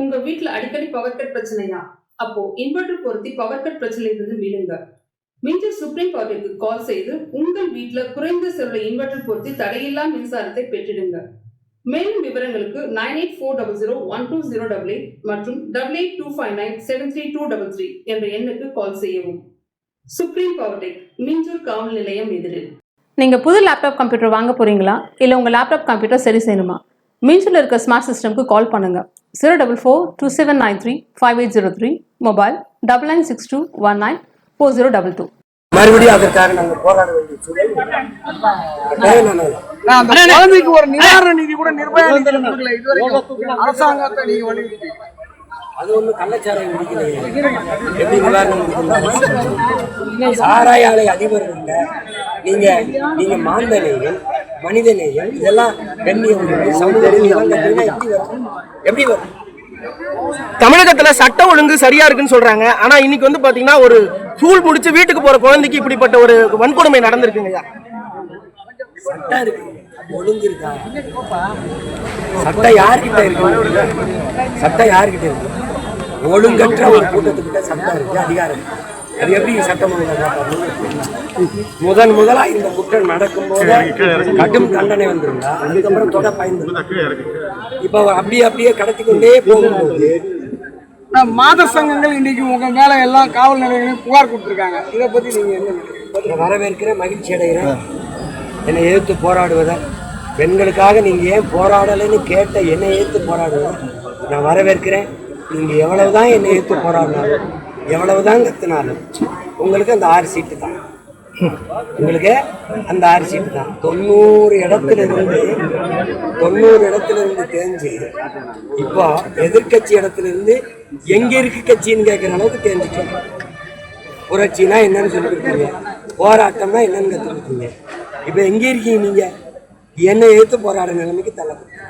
உங்க வீட்டுல அடிக்கடி பவர் கட் பிரச்சனையா? அப்போ இன்வெர்டர் பொருத்தி பவர் கட் பிரச்சனையிலிருந்து மீளுங்க. மிஞ்சர் சுப்ரீம் பவருக்கு கால் செய்து உங்கள் வீட்டுல குறைந்த செலவுல இன்வெர்டர் பொருத்தி தடையில்லா மின்சாரத்தை பெற்றிடுங்க. மேலும் விவரங்களுக்கு 9840012088 மற்றும் 8825973233 என்ற எண்ணுக்கு கால் செய்யவும். சுப்ரீம் பவர் டெக், மிஞ்சூர் காவல் நிலையம் எதிரில். நீங்க புது லேப்டாப் கம்ப்யூட்டர் வாங்க போறீங்களா? இல்ல உங்க லேப்டாப் கம்ப்யூட்டர் சரி செய்யணுமா? மீன்ஸ்ல இருக்க ஸ்மார்ட் சிஸ்டம்க்கு கால் பண்ணுங்க. 04427935803, மொபைல் 9962194022. மறுபடியும் அதற்காக நாங்கள் போராட வேண்டிய சூழல். குழந்தைக்கு ஒரு நிவாரண நிதி கூட நிர்பயா இதுவரைக்கும் அரசாங்கத்தை நீங்க வலியுறுத்தி அது ஒண்ணு கள்ளச்சாராயம் குடிக்கலையே, எப்படி நிவாரணம் சாராய ஆலை அதிபர்கள் நீங்க மாந்தநேயம், மனிதநேயம், இதெல்லாம் பெண்ணிய சமூக எப்படி வரும்? தமிழகத்துல சட்ட ஒழுங்கு சரியா இருக்குன்னு சொல்றாங்க. ஆனா இன்னைக்கு வந்து பாத்தீங்கன்னா ஒரு ஸ்கூல் முடிச்சு வீட்டுக்கு போற குழந்தைக்கு இப்படிப்பட்ட ஒரு வன்கொடுமை நடந்திருக்குங்க. சட்டம் இருக்கு, ஒழுங்கு இருக்கா? சட்டம் யார்கிட்ட இருக்கு? சட்டம் யார்கிட்ட இருக்கு? ஒழுங்கற்ற ஒரு கூட்டத்துக்கிட்ட சட்டம் இருக்கு, அதிகாரம். அது எப்படி சட்டம் முதலா இந்த குற்றம் நடக்கும் போது கடும் தண்டனை வந்திருந்தா அதுக்கப்புறம் தொட பயந்து இப்ப அப்படியே கடத்தி கொண்டே போகும்போது மாத சங்கங்கள் இன்னைக்கு உங்க மேல எல்லாம் காவல் நிலையங்களையும் புகார் கொடுத்துருக்காங்க. இதை பத்தி நீங்க என்ன வரவேற்கிறேன், மகிழ்ச்சி அடைகிறேன். என்னை எதிர்த்து போராடுவதை, பெண்களுக்காக நீங்க ஏன் போராடலைன்னு கேட்ட என்னை எதிர்த்து போராடுவதை நான் வரவேற்கிறேன். நீங்க எவ்வளவுதான் என்னை எதிர்த்து போராடினாலும், எவ்வளவுதான் கத்தினாலும் உங்களுக்கு அந்த 6 சீட்டு தான். உங்களுக்கு அந்த 6 சீட்டு தான். 90 இடத்துல இருந்து தேஞ்சு இப்போ எதிர்கட்சி இடத்துல இருந்து எங்க இருக்கு கட்சின்னு கேட்கிற அளவுக்கு தேஞ்சிட்டோம். புரட்சினா என்னன்னு சொல்லி கொடுத்தீங்க, போராட்டம்னா என்னன்னு கற்று கொடுத்தீங்க. இப்ப எங்க இருக்கீங்க? நீங்க என்னை எதிர்த்து போராட நிலைமைக்கு தள்ளப்பட்டீங்க.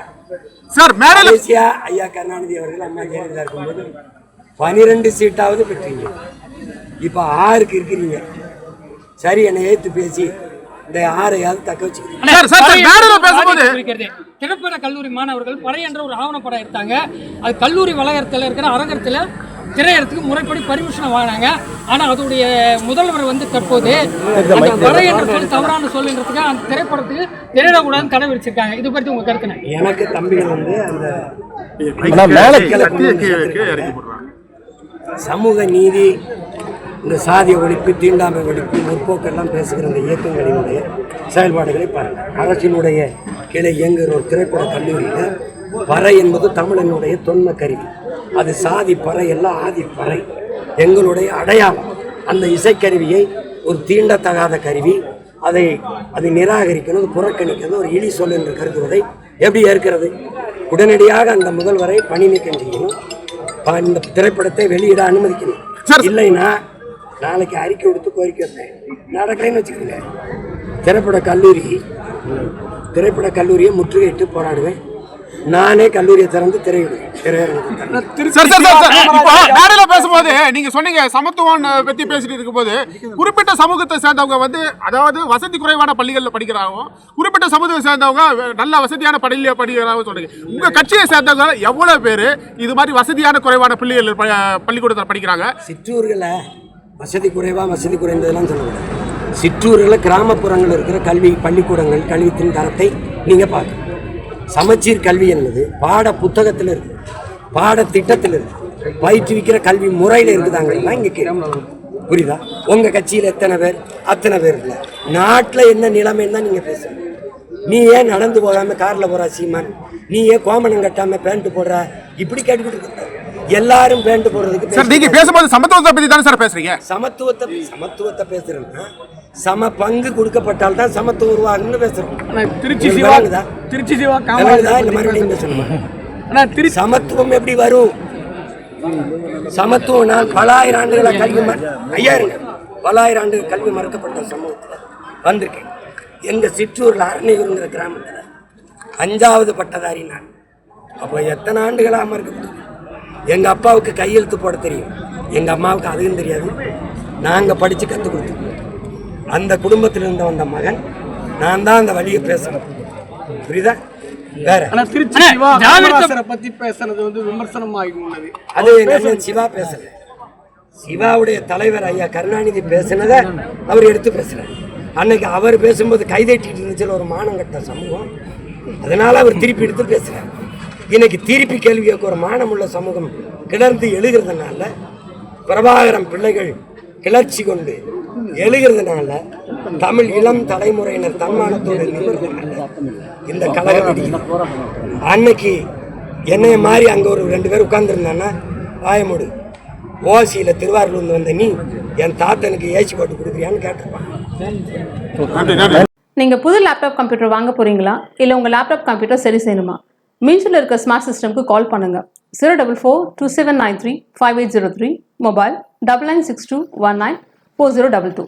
மலேசியா ஐயா கருணாநிதி அவர்கள் அம்மா ஜெயலலிதா இருக்கும்போது 12 சீட்டாவது பெற்றீங்க. இப்ப 6க்கு இருக்கிறீங்க. சரி, என்னை ஏத்து பேசி இந்த 6ஐயாவது தக்க வச்சுக்கிறீங்க. திரைப்பட கல்லூரி மாணவர்கள் படை என்ற ஒரு ஆவணப்படம் எடுத்தாங்க. அது கல்லூரி வளாகத்தில் இருக்கிற அரங்கத்தில் திரையரத்துக்கு முறைப்படி பர்மிஷனை வாங்கினாங்க. ஆனால் அதோடைய முதல்வர் வந்து தற்போது அந்த படை என்ற சொல்லி தவறான சொல்லுன்றதுக்கு அந்த திரைப்படத்துக்கு திரையிடக்கூடாதுன்னு தடை விதிச்சிருக்காங்க. இது பற்றி உங்க கருத்து? எனக்கு தம்பிகள் வந்து அந்த சமூக நீதி, இந்த சாதிய ஒழிப்பு, தீண்டாமை ஒழிப்பு, முற்போக்கெல்லாம் பேசுகிற இந்த இயக்கங்களினுடைய செயல்பாடுகளை பாருங்கள். அரசினுடைய கீழே இயங்குகிற ஒரு திரைப்பட கல்லூரியில் பறை என்பது தமிழனுடைய தொன்ம கருவி. அது சாதி பறை எல்லாம் ஆதி பறை, எங்களுடைய அடையாளம். அந்த இசைக்கருவியை ஒரு தீண்டத்தகாத கருவி, அதை நிராகரிக்கணும், புறக்கணிக்கணும், ஒரு இழி சொல் என்று கருதுவதை எப்படி ஏற்கிறது? உடனடியாக அந்த முதல்வரை பணி நீக்கம் செய்யணும், இந்த திரைப்படத்தை வெளியிட அனுமதிக்கணும். இல்லைன்னா நாளைக்கு அறிக்கை கொடுத்து கோரிக்கை வைப்பேன். நடக்கலைன்னு வச்சுக்கோங்க, திரைப்பட கல்லூரியை முற்றுகையிட்டு போராடுவேன். நானே கல்லூரியை திறந்து திரையிடுவேன். பேசும்போது நீங்க சொன்னீங்க சமத்துவம் பத்தி பேசிட்டு இருக்கும் போது குறிப்பிட்ட சமூகத்தை சேர்ந்தவங்க வந்து, அதாவது வசதி குறைவான பள்ளிகளில் படிக்கிறாங்க, குறிப்பிட்ட சமூகத்தை சேர்ந்தவங்க நல்ல வசதியான பள்ளியில படிக்கிறாங்க சொன்னீங்க. உங்க கட்சியை சேர்ந்தவங்க எவ்வளவு பேரு இது மாதிரி வசதியான குறைவான பள்ளிக்கூடத்தில் படிக்கிறாங்க? சிற்றூர்களை வசதி குறைந்ததெல்லாம் சொல்லக்கூடாது. சிற்றூர்களில் கிராமப்புறங்கள் இருக்கிற பள்ளிக்கூடங்கள் கல்வித்தின் தரத்தை நீங்க பார்க்கணும். சமச்சீர் கல்வி என்பது பாட புத்தகத்தில் இருக்கு, பாட திட்டத்தில் இருக்கு, பயிற்றுவிக்கிற கல்வி முறையில் இருக்குதாங்கன்னா இங்கே புரியுதா? உங்க கட்சியில் எத்தனை பேர்? அத்தனை பேர் இல்லை. நாட்டில் என்ன நிலைமைன்னு தான் நீங்க பேசுறீங்க. நீ ஏன் நடந்து போகாம கார்ல போற சீமான்? நீ ஏன் கோமணம் கட்டாம பேண்ட் போடுற? இப்படி கேட்டுக்கிட்டு இருக்க. எல்லாரும் பேண்ட் போடுறதுக்கு நீங்க பேசும்போது சமத்துவத்தை பத்தி தானே சார் பேசுறீங்க? சமத்துவத்தை பேசுறேன்னா சம பங்கு கொடுக்கப்பட்டால் தான் சமத்துவம் உருவாகும்னு பேசுறோம். திருச்சி சிவா சமத்துவம் எப்படி வரும்? சமத்துவம் நான் பல ஆயிரம் ஆண்டுகள கல்வி மறுக்கப்பட்ட சமூகத்தில் வந்திருக்கேன். எங்க சிற்றூர்ல அரணியூருங்கிற கிராமத்தில் 5வது பட்டதாரி நான். அப்போ எத்தனை ஆண்டுகளா மறுக்கப்பட்டது? எங்க அப்பாவுக்கு கையெழுத்து போட தெரியும், எங்க அம்மாவுக்கு அதுவும் தெரியாது. நாங்க படிச்சு கற்றுக் கொடுத்தோம். அந்த குடும்பத்தில் இருந்த வந்த மகன் நான் தான் அந்த வழியை பேசணும். புரியுதா? வேற அண்ணா, திராவிடத்தை பத்தி பேசுறது வந்து விமர்சனமாகி உள்ளது. அது அண்ணன் சிவா பேசல. சிவாவுடைய தலைவர் ஐயா கருணாநிதி பேசினதை அவர் எடுத்து பேசுறாரு. அன்னைக்கு அவர் பேசும்போது கைதட்டிட்டு இருந்துச்சு ஒரு மானம் கட்ட சமூகம், அதனால அவர் திருப்பி எடுத்து பேசுறாரு. இன்னைக்கு திருப்பி கேள்வி கேட்க ஒரு மானமுள்ள சமூகம் கிளர்ந்து எழுகிறதுனால, பிரபாகரன் பிள்ளைகள் கிளர்ச்சி கொண்டு எழுகிறதுனால, தமிழ் இளம் தலைமுறையினர் தன்மானத்தோடு நிமிர்றதுனால இந்த கலகம் அடிக்குது. அன்னைக்கு என்னைய மாதிரி அங்கே ஒரு 2 பேர் உட்கார்ந்துருந்தான்னா வாயமுடு, ஓசியில் திருவாரூர்லேருந்து வந்த நீ என் தாத்தனுக்கு ஏசி போட்டு கொடுக்குறியான்னு கேட்டிருப்பான். நீங்கள் புது லேப்டாப் கம்ப்யூட்டர் வாங்க போகிறீங்களா, இல்லை உங்கள் லேப்டாப் கம்ப்யூட்டர் சரி செய்யணுமா? மீன்ஸில் இருக்க ஸ்மார்ட் சிஸ்டம்க்கு கால் பண்ணுங்கள். 044-2793-5803, மொபைல் 9962194022.